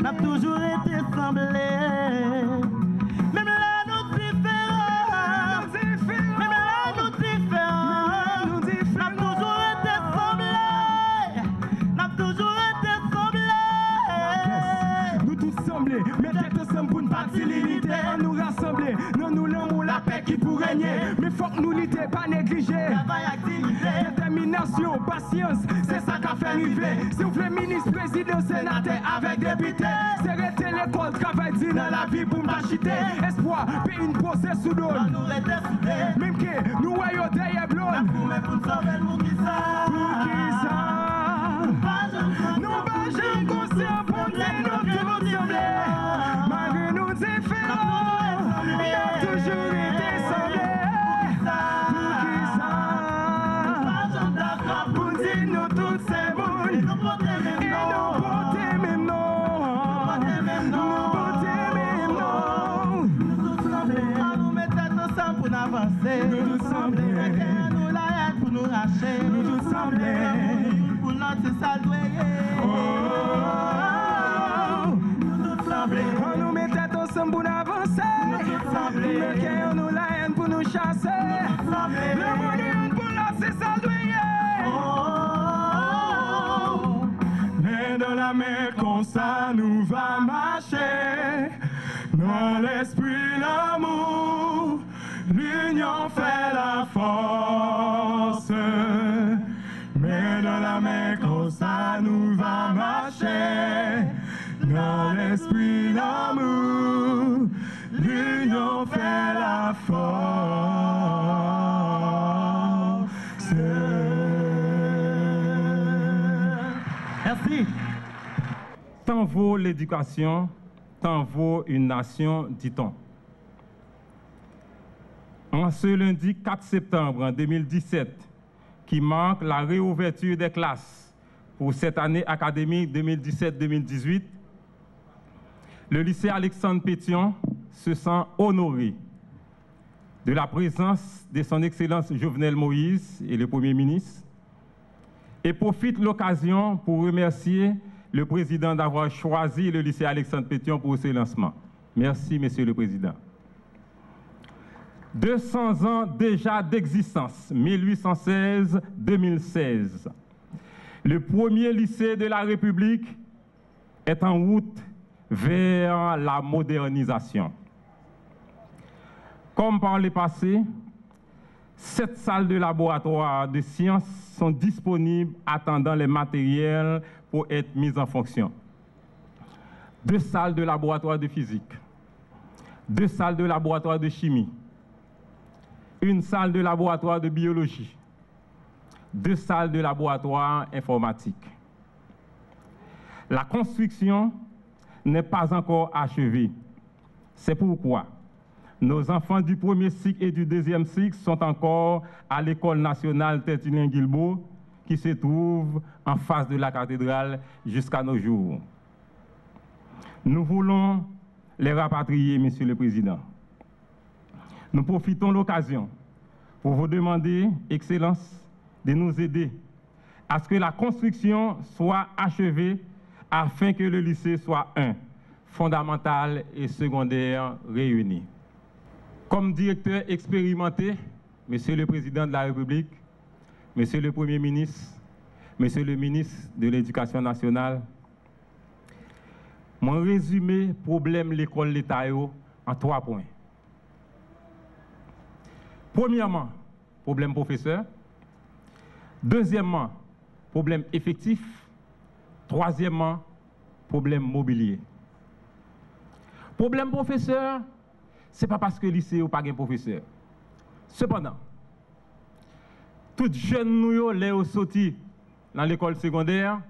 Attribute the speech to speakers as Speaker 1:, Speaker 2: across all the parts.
Speaker 1: n'a toujours été semblés. Même là nous différents, même là nous différents, n'a toujours été semblés, n'a toujours été semblés.
Speaker 2: Nous tous semblés, mais tête ensemble pour une partie l'unité. Nous rassembler, non nous l'amour, la paix qui pour régner. Mais faut que nous lutter, pas négliger.
Speaker 1: Travail, activité,
Speaker 2: détermination, patience, c'est ça qu'a fait arriver. Si vous voulez ministre, président, sénateur avec député, c'est arrêter l'école, travail dit dans la vie pour m'achiter. Espoir, puis une procès sous l'eau.
Speaker 1: nous rester soudés.
Speaker 2: Même que nous voyons derrière blonde.
Speaker 1: Pour nous sauver le monde qui ça.
Speaker 2: Pour qui ça? Nous pas jamais conscients pour dire nous tous semblés. Malgré nous différents, on a toujours été semblés. Pour qui ça? Pour dire nous tous c'est bon. Et nous porter même nom. Nous porter même nom.
Speaker 1: Nous tous semblés. À nous mettre ensemble pour avancer.
Speaker 2: Nous tous semblés.
Speaker 1: Nous la aide pour nous racher.
Speaker 2: Nous tous semblés.
Speaker 1: Pour notre saluer. Nous tous semblés.
Speaker 2: On nous met tête ensemble pour avancer. Le cœur nous la haine pour nous chasser. Le monde pour lancer sa mais dans la mer comme ça nous va marcher. Dans l'esprit l'amour, l'union fait la force. Mais dans la mer comme ça nous va marcher. Dans l'esprit l'amour, l'union fait la force.
Speaker 1: Merci.
Speaker 3: Tant vaut l'éducation, tant vaut une nation, dit-on. En ce lundi 4 septembre 2017, qui marque la réouverture des classes pour cette année académique 2017-2018, le lycée Alexandre Pétion se sent honoré de la présence de son Excellence Jovenel Moïse et le Premier ministre et profite de l'occasion pour remercier le Président d'avoir choisi le lycée Alexandre Pétion pour ce lancement. Merci, Monsieur le Président. 200 ans déjà d'existence, 1816-2016. Le premier lycée de la République est en route vers la modernisation. Comme par le passé, 7 salles de laboratoire de sciences sont disponibles attendant les matériels pour être mises en fonction. 2 salles de laboratoire de physique, 2 salles de laboratoire de chimie, 1 salle de laboratoire de biologie, 2 salles de laboratoire informatique. La construction n'est pas encore achevée. C'est pourquoi nos enfants du premier cycle et du deuxième cycle sont encore à l'école nationale Tertullien-Guilbeault qui se trouve en face de la cathédrale jusqu'à nos jours. Nous voulons les rapatrier, Monsieur le Président. Nous profitons de l'occasion pour vous demander, Excellence, de nous aider à ce que la construction soit achevée afin que le lycée soit fondamental et secondaire réunis. Comme directeur expérimenté, Monsieur le Président de la République, Monsieur le Premier ministre, Monsieur le ministre de l'Éducation nationale, mon résumé problème l'école l'État en 3 points. Premièrement, problème professeur. Deuxièmement, problème effectif. Troisièmement, problème mobilier. Problème professeur, ce n'est pas parce que le lycée n'a pas de professeur. Cependant, tous les jeunes nous qui sont sortis dans l'école secondaire,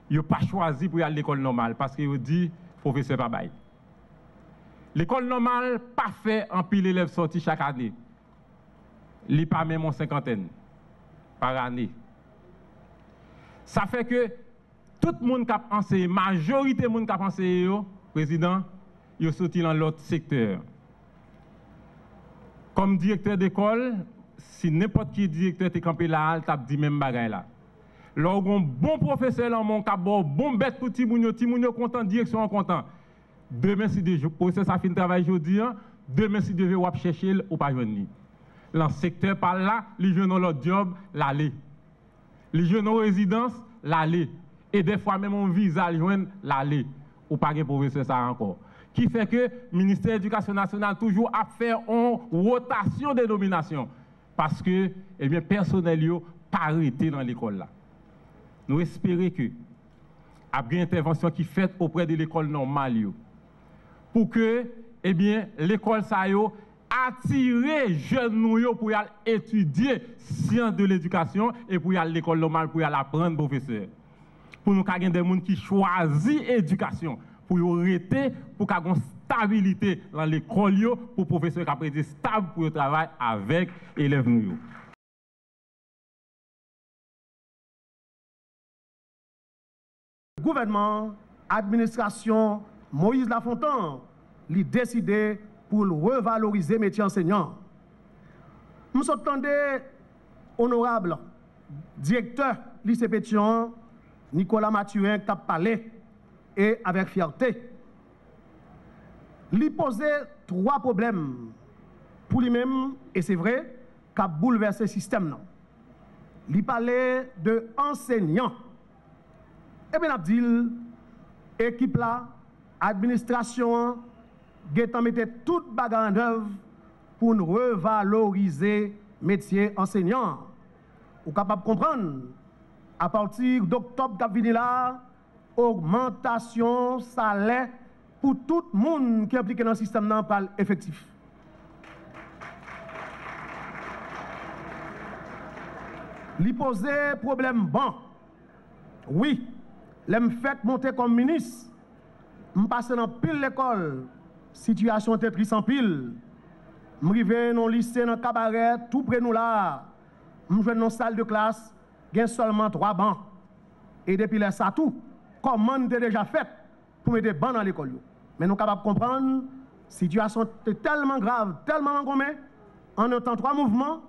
Speaker 3: ils n'ont pas choisi pour aller à l'école normale parce qu'ils ont dit professeur pas bail. L'école normale pas fait en pile élèves sortis chaque année. Il n'y a pas même en 50aine par année. Ça fait que tout le monde qui a enseigné, la majorité des gens qui a enseigné, président, ils sont sortis dans l'autre secteur. Comme directeur d'école, si n'importe qui directeur est campé là, il a dit même bagaille là. Lorsqu'on a un bon professeur dans mon cas, bon bête pour Timounio content, direction content. Demain, si le professeur a fini de travail aujourd'hui, demain, si devez ou chercher ou pas joindre. Dans le secteur par là, les jeunes ont leur job, l'aller. Les jeunes ont résidence, l'aller. Et des fois, même on visa joindre, l'aller. Ou pas de professeur ça encore. Qui fait que le ministère de l'Éducation nationale toujours a fait une rotation des nominations. Parce que, eh bien, personnel n'a pas arrêté dans l'école là. Nous espérons que, après une intervention qui est faite auprès de l'école normale, pour que, eh bien, l'école ça attire les jeunes pour aller étudier sciences de l'éducation et pour aller à l'école normale pour aller apprendre professeur. Pour nous avoir des gens qui choisissent l'éducation, pour arrêter, pour qu'il y ait une stabilité dans l'école, pour les professeurs qui sont stables pour le travail avec les élèves.
Speaker 4: Gouvernement, administration, Moïse Lafontaine, il décidé pour revaloriser le métier enseignant. Nous sommes honorable directeur lycée Pétion, Nicolas Mathurin, qui a parlé et avec fierté. Il posait 3 problèmes pour lui-même, et c'est vrai, qui a bouleversé le système. Il parlait de enseignants. Et bien, il dit, équipe là, administration, Gétan mettait toute bagarre en œuvre pour nous revaloriser le métier enseignant. Vous êtes capable de comprendre, à partir d'octobre, augmentation salaire pour tout le monde qui est impliqué dans le système par effectif. Il posait problème bon. Oui, je me fait monter comme ministre. Je passe dans pile l'école. Situation Tetris en pile. Je arrive dans le lycée, dans le cabaret, tout près de nous là. Je vais dans une salle de classe, il y a seulement 3 bancs. Et depuis là, ça tout, comment on a déjà fait pour mettre des bancs dans l'école. Mais nous sommes capables de comprendre, la situation est tellement grave, tellement engomée, en un temps 3 mouvements,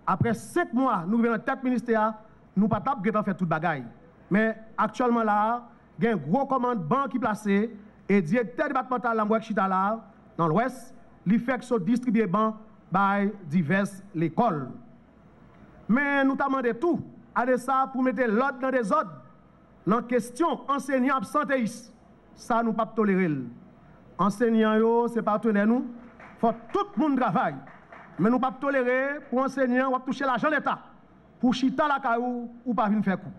Speaker 4: après 5 mois, nous venons dans tête ministère, nous ne pouvons pas faire toute bagaille. Mais actuellement là, il y a un gros commandement qui est placé, et le directeur départemental de Chita là, dans l'ouest, il fait que ce distribuer bancs par diverses écoles. Mais nous demandons tout à ça pour mettre l'ordre dans des ordres. Dans la question enseignants absentéistes, ça nous ne pouvons pas tolérer. Enseignants, c'est partenaires nous, il faut que tout le monde travaille. Mais nous ne pouvons pas tolérer pour enseignants, on va toucher l'argent de l'État. Pour chita la caillou ou pas venir faire coup.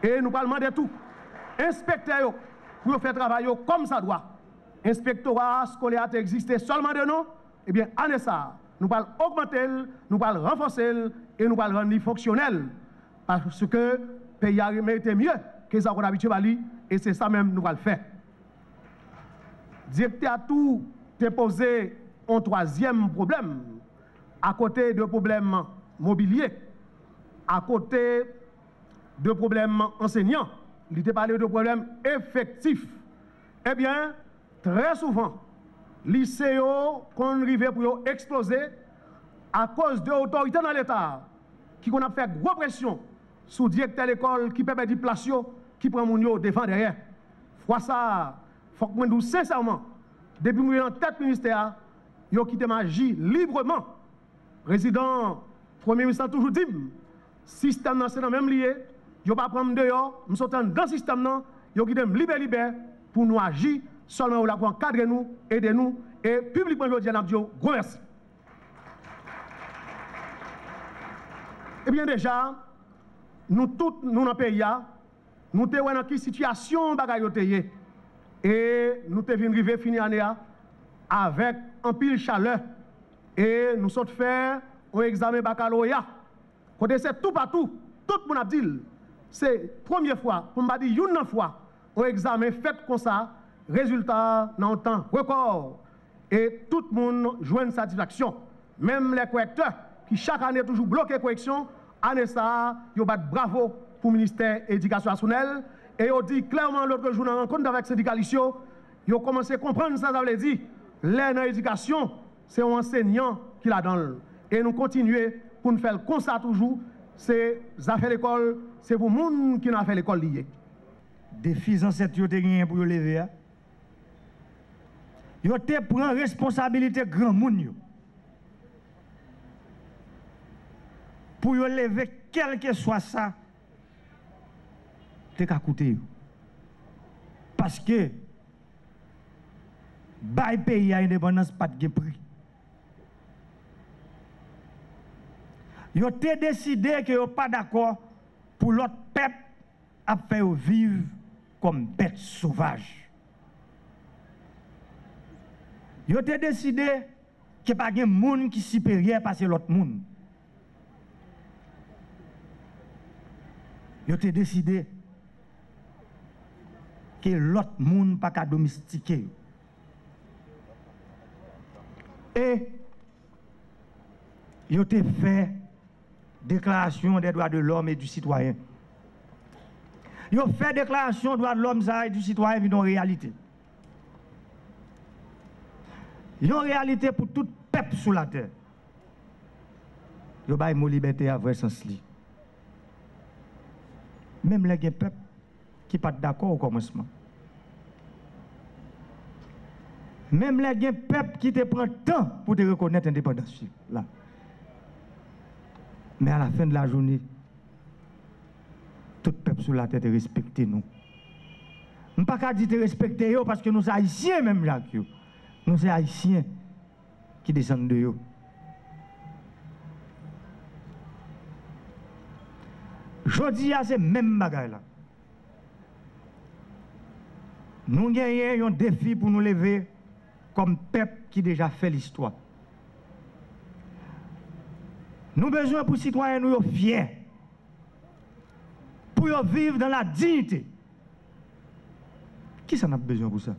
Speaker 4: Et nous parlons de tout. Inspecteurs, pour faire travail comme ça doit. Inspectorat scolaire existe seulement de nous. Eh bien, en ça, nous allons augmenter, nous allons renforcer et nous allons rendre fonctionnel. Parce que le pays a mérité mieux que ça qu'on a habitué à lui. Et c'est ça même nous allons faire. Directeur a tout déposé un 3e problème. À côté de problèmes mobiliers, à côté de problèmes enseignants, il était parlé de problèmes effectifs. Eh bien, très souvent, les lycéens, qu'on arrive pour exploser, à cause de l'autorité dans l'État, qui a fait grosse pression sur le directeur de l'école, qui permet de placer, qui prend mon devant derrière. Fois ça, il faut que je dise sincèrement, depuis que je suis en tête ministère, je quitté ma vie librement. Président, Premier ministre a toujours dit, système c'est dans le même lié, je ne vais pas prendre dehors, je suis dans le système, je vais libérer pour nous agir, seulement pour encadrer nous, aider nous, et publiquement, je dis à Dieu, gros merci. Eh bien déjà, nous tous, nous dans le pays, nous sommes dans quelle situation bagaille et nous sommes venus finir l'année avec un pile chaleur et nous sommes fait un examen baccalauréat. Quand c'est tout partout, tout le monde a dit, c'est la première fois, pour me dire une fois, un examen fait comme ça, résultat dans un temps record. Et tout le monde joue une satisfaction. Même les correcteurs qui chaque année toujours bloquent la correction, année ça, ils battent bravo pour le ministère de l'Éducation nationale. Et ils dit clairement l'autre jour dans la rencontre avec les syndicalistes, ils ont commencé à comprendre ça, ça veut dire, l'éducation, c'est un enseignant qui l'a dans. Et nous continuons pour nous faire comme ça toujours, c'est ça fait l'école, c'est pour moun qui n'a fait l'école lié.
Speaker 2: Défis ancêtres yo te gagné pour lever. Yo te prend responsabilité grand moun yo. Pour yo lever quel que soit ça, te ka coûter. Parce que bay pays à indépendance pas de prix. Yo te décidé que yo pas d'accord pour l'autre peuple à faire vivre comme bêtes sauvages. Yo te décidé que pas de monde qui supérieur parce que l'autre monde. Yo te décidé que l'autre monde pas qu'à domestiquer. Et yo te fait déclaration des droits de l'homme et du citoyen. Yo fait déclaration des droits de l'homme et du citoyen une réalité. Une réalité pour tout peuple sur la terre. Yo bail mon liberté à vrai sens li. Même les peuples qui pas d'accord au commencement. Même les peuples qui te prend temps pour te reconnaître l'indépendance là. Mais à la fin de la journée, tout peuple sur la terre te respecte nous. Je ne peux pas dire te respecter parce que nous sommes haïtiens même Jacques. Nous sommes haïtiens qui descendent de eux. Je dis à ces mêmes bagages là. Nous gagnons un défi pour nous lever comme peuple qui déjà fait l'histoire. Nous avons besoin pour citoyens nous fiers, pour vivre dans la dignité. Qui s'en a besoin pour ça?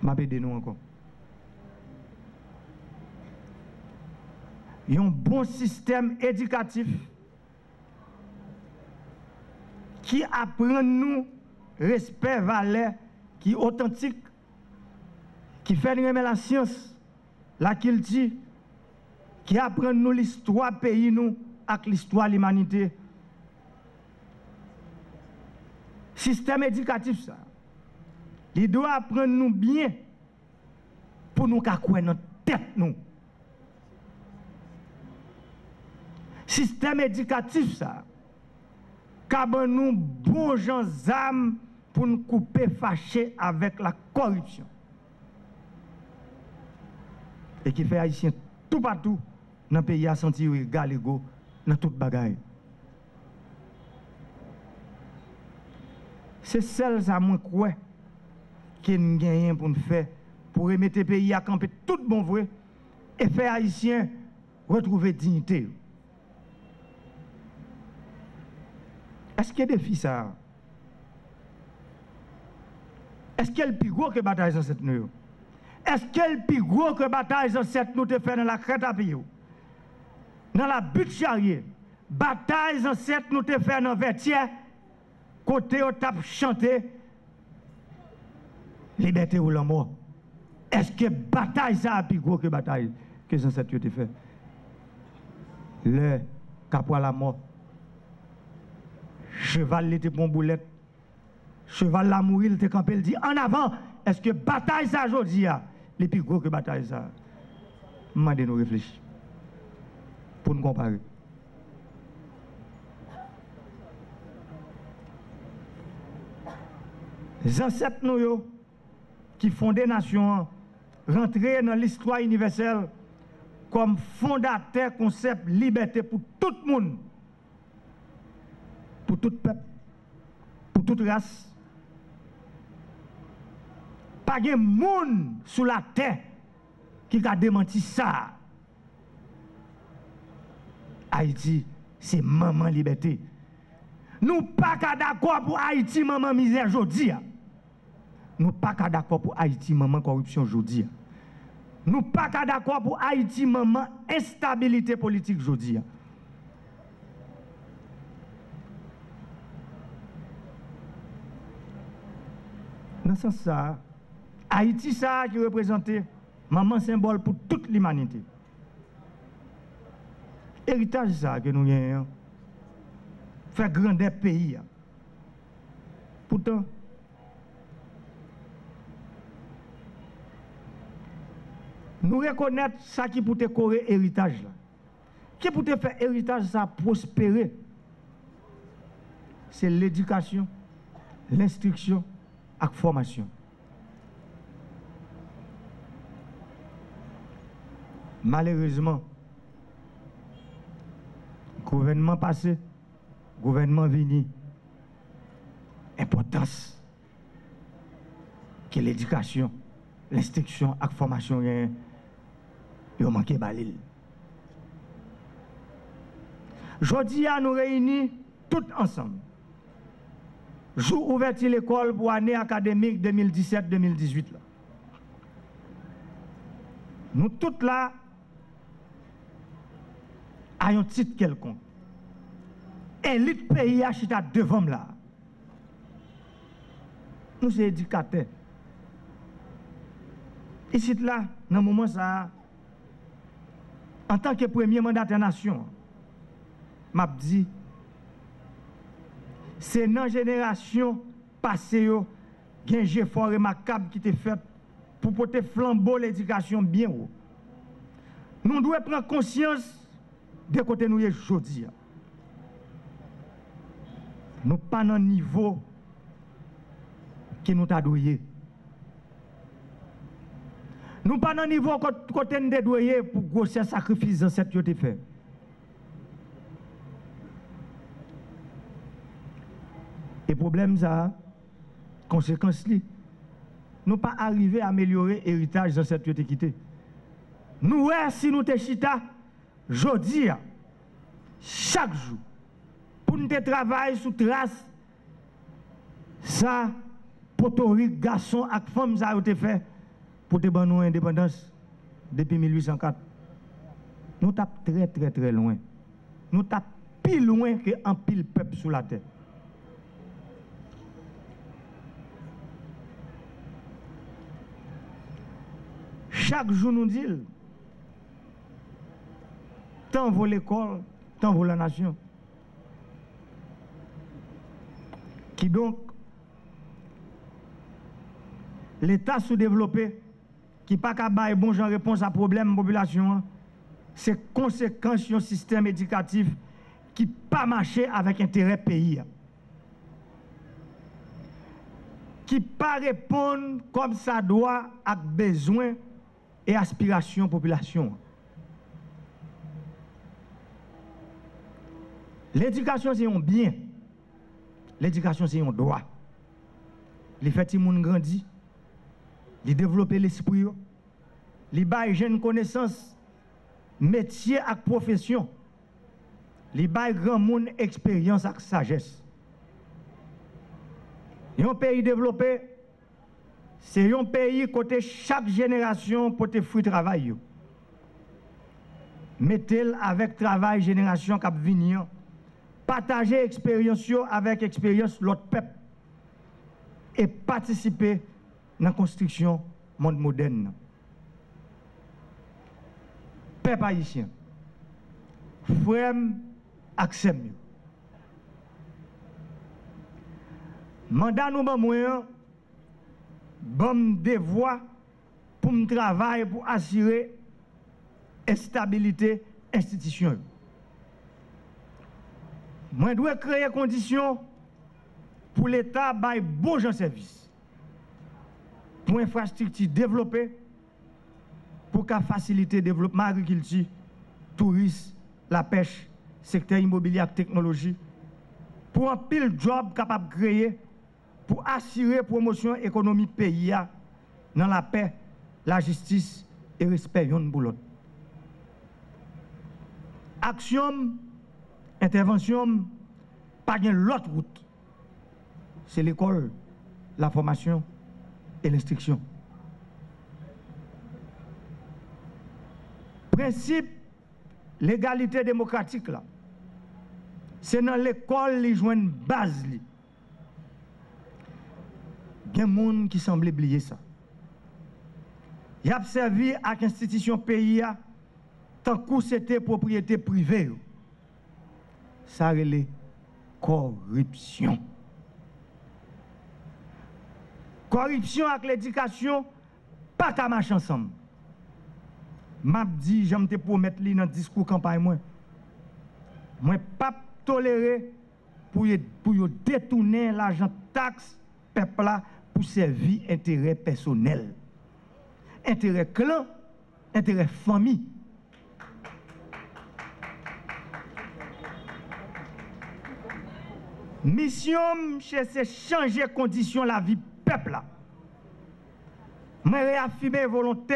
Speaker 2: M'appelle nous encore. Il y a un bon système éducatif qui apprend nous respect, valeur, qui est authentique, qui fait aimer la science, la culture, qui apprend nous l'histoire pays nous avec l'histoire de l'humanité. Système éducatif ça, il doit apprendre nous bien pour nous couper notre tête nous. Système éducatif ça, qu'abon nous bon gens âmes pour nous couper fâchés avec la corruption. Et qui fait haïtien tout partout dans le pays à sentir égal égaux dans toute bagaille. C'est celle ça moi crois qui nous gagne pour nous faire pour remettre le pays à camper tout bon vrai et faire haïtien retrouver dignité. Est-ce qu'il y a des défis ça? Est-ce qu'il y a le plus gros que bataille dans cette nuit? Est-ce qu'il y a le plus gros que bataille dans cette nuit fait dans la crête à pied? Dans la butte charrière? Bataille dans cette nuit fait dans Vertier? Côté au tape chanté? Liberté ou la mort? Est-ce que bataille ça a plus gros que bataille que dans cette nuit fait? Le capot à la mort. Cheval l'été pour boulette. Cheval la mourir, il te campé, il dit en avant. Est-ce que bataille ça aujourd'hui, les plus gros que bataille ça? Mandez nous réfléchir. Pour nous comparer. Les ancêtres nous, qui fondaient nation, rentrés dans l'histoire universelle comme fondateur concept liberté pour tout le monde. Pour tout peuple, pour toute race. Pas de monde sur la terre qui a démenti ça. Haïti, c'est maman liberté. Nous pas d'accord pour Haïti, maman misère aujourd'hui. Nous pas d'accord pour Haïti, maman corruption aujourd'hui. Nous pas d'accord pour Haïti, maman instabilité politique aujourd'hui. Dans ce sens, Haïti, ça qui représentait Maman symbole pour toute l'humanité. Héritage ça que nous avons fait grandir pays. Pourtant, nous reconnaissons ça qui peut correr héritage là. Qui peut faire héritage ça prospérer? C'est l'éducation, l'instruction et la formation. Malheureusement, gouvernement passé, gouvernement venu, importance que l'éducation, l'instruction et la formation ont manqué balil. Aujourd'hui, nous réunis tous ensemble. Jour ouverture l'école pour l'année académique 2017-2018. Nous tous là, à un titre quelconque. Élite pays a chita devant là. Nous sommes éducateurs. Ici là, dans le moment ça, en tant que premier mandataire nation, m'a dit, c'est dans la génération passée, il y a un effort remarquable qui était fait pour porter flambeau l'éducation bien haut. Nous devons prendre conscience de côté nous aujourd'hui. Nous pas dans le niveau qui nous a douillé. Nous pas dans le niveau côté nous a douillé pour grossir sacrifice dans cette chose fait. Et problème ça, conséquence li, nous pas arrivé à améliorer l'héritage dans cette équité. Nous si nous te chita jodi chaque jour pour nous travailler sous trace ça potorique garçon et femmes ça ont fait pour te ban nous indépendance depuis 1804. Nous tapons très loin. Nous tapons plus loin que un pile peuple sous la terre. Chaque jour nous dit, tant vaut l'école, tant vaut la nation. Qui donc, l'État sous-développé, qui n'a pas qu'à bailler bon genre réponse à problème de la population, c'est conséquence d'un système éducatif qui n'a pas marché avec intérêt pays. Qui n'a pas répondre comme ça doit à besoin et aspiration population. L'éducation c'est un bien. L'éducation c'est un droit. Les fait moun grandi, les développer l'esprit, les bail jeune connaissance, métier et profession. Les bail grand monde expérience et sagesse. Et un pays développé, c'est un pays côté chaque génération pour te fruit travail. Mettez-le avec travail génération qui venir. Partager expérience avec expérience l'autre peuple. Et participer dans la construction du monde moderne. Peuple haïtien, frère accepte. Mandat nous bon bon devoir pour me travailler pour assurer la stabilité institutionnelle. Moi, je dois créer des conditions pour l'État de bon gens service, pour infrastructure développée, pour faciliter le développement de l'agriculture, tourisme, la pêche, secteur immobilier et technologie, pour un pile job capable de créer, pour assurer la promotion économique pays dans la paix, la justice et le respect de l'autre. Action, intervention, pas de l'autre route. C'est l'école, la formation et l'instruction. Principe, l'égalité démocratique, là, c'est dans l'école qui joue une base. Il y a des gens qui semblent oublier ça.
Speaker 5: y a servi à l'institution pays tant que c'était propriété privée. Ça relève corruption. Corruption avec l'éducation, pas qu'à marcher ensemble. M'a dit, j'aime te promettre dans le discours campagne moi. Moi pas tolérer pour détourner l'argent taxe peuple là pour servir intérêt personnel. Intérêt clan, intérêt famille. Mission, c'est changer conditions la vie peuple là. Je réaffirme volonté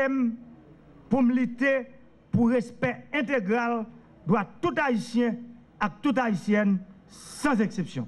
Speaker 5: pour militer pour respect intégral de tout haïtien et toute haïtienne sans exception.